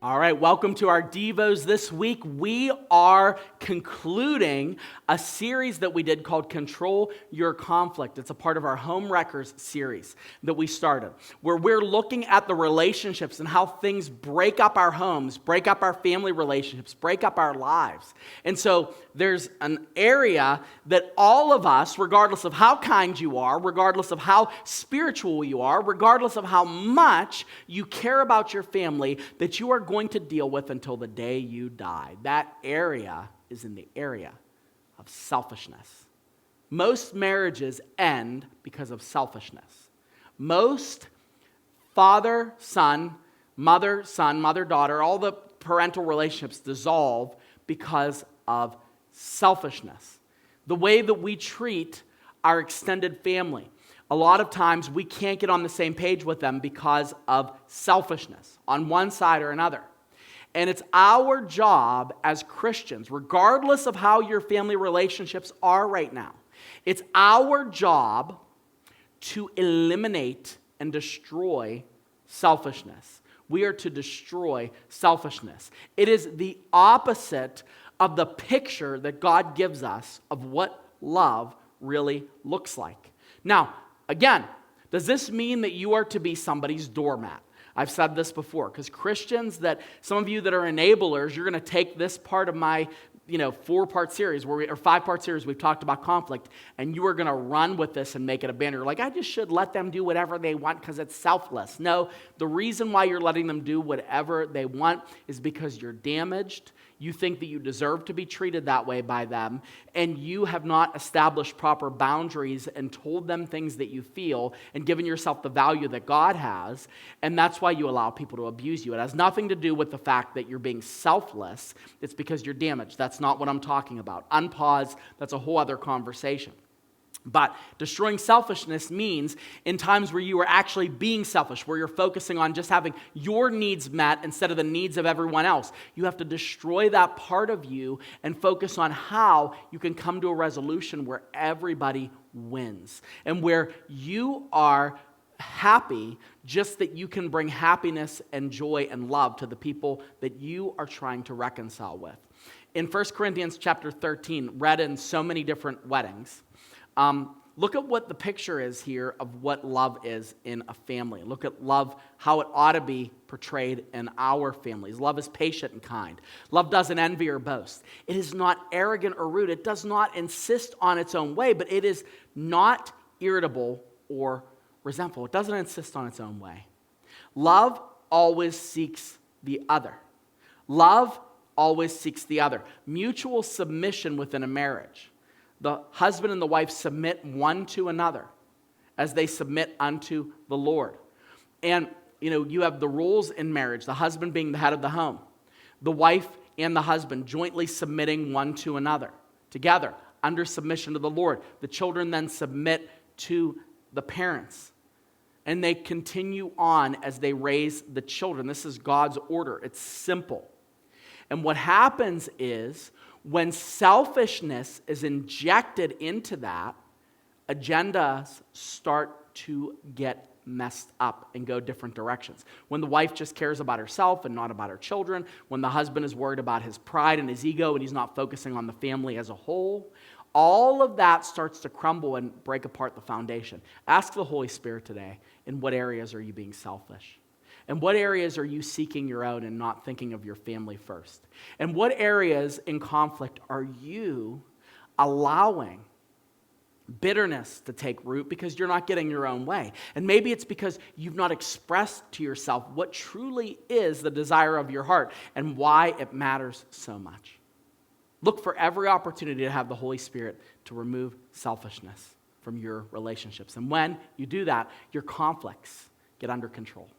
All right, welcome to our Devos this week. We are concluding a series that we did called Control Your Conflict. It's a part of our Home Wreckers series that we started, where we're looking at the relationships and how things break up our homes, break up our family relationships, break up our lives. And so there's an area that all of us, regardless of how kind you are, regardless of how spiritual you are, regardless of how much you care about your family, that you are going to deal with until the day you die. That area is in the area of selfishness. Most marriages end because of selfishness. Most father-son, mother-son, mother-daughter, all the parental relationships dissolve because of selfishness. The way that we treat our extended family. A lot of times we can't get on the same page with them because of selfishness on one side or another. And it's our job as Christians, regardless of how your family relationships are right now, it's our job to eliminate and destroy selfishness. We are to destroy selfishness. It is the opposite of the picture that God gives us of what love really looks like. Now, again, does this mean that you are to be somebody's doormat? I've said this before, because Christians, that some of you that are enablers, you're going to take this part of my 4-part series, or 5-part series, we've talked about conflict, and you are going to run with this and make it a banner. Like, I just should let them do whatever they want because it's selfless. No, the reason why you're letting them do whatever they want is because you're damaged. You think that you deserve to be treated that way by them, and you have not established proper boundaries and told them things that you feel and given yourself the value that God has, and that's why you allow people to abuse you. It has nothing to do with the fact that you're being selfless. It's because you're damaged. That's not what I'm talking about. Unpause, that's a whole other conversation. But destroying selfishness means in times where you are actually being selfish, where you're focusing on just having your needs met instead of the needs of everyone else. You have to destroy that part of you and focus on how you can come to a resolution where everybody wins and where you are happy just that you can bring happiness and joy and love to the people that you are trying to reconcile with. In 1 Corinthians chapter 13, read in so many different weddings, look at what the picture is here of what love is in a family. Look at love, how it ought to be portrayed in our families. Love is patient and kind. Love doesn't envy or boast. It is not arrogant or rude. It does not insist on its own way, but it is not irritable or resentful. It doesn't insist on its own way. Love always seeks the other. Love always seeks the other. Mutual submission within a marriage. The husband and the wife submit one to another as they submit unto the Lord. And, you have the rules in marriage, the husband being the head of the home, the wife and the husband jointly submitting one to another, together, under submission to the Lord. The children then submit to the parents. And they continue on as they raise the children. This is God's order. It's simple. And what happens is, when selfishness is injected into that, agendas start to get messed up and go different directions. When the wife just cares about herself and not about her children, when the husband is worried about his pride and his ego and he's not focusing on the family as a whole, all of that starts to crumble and break apart the foundation. Ask the Holy Spirit today, in what areas are you being selfish? And what areas are you seeking your own and not thinking of your family first? And what areas in conflict are you allowing bitterness to take root because you're not getting your own way? And maybe it's because you've not expressed to yourself what truly is the desire of your heart and why it matters so much. Look for every opportunity to have the Holy Spirit to remove selfishness from your relationships. And when you do that, your conflicts get under control.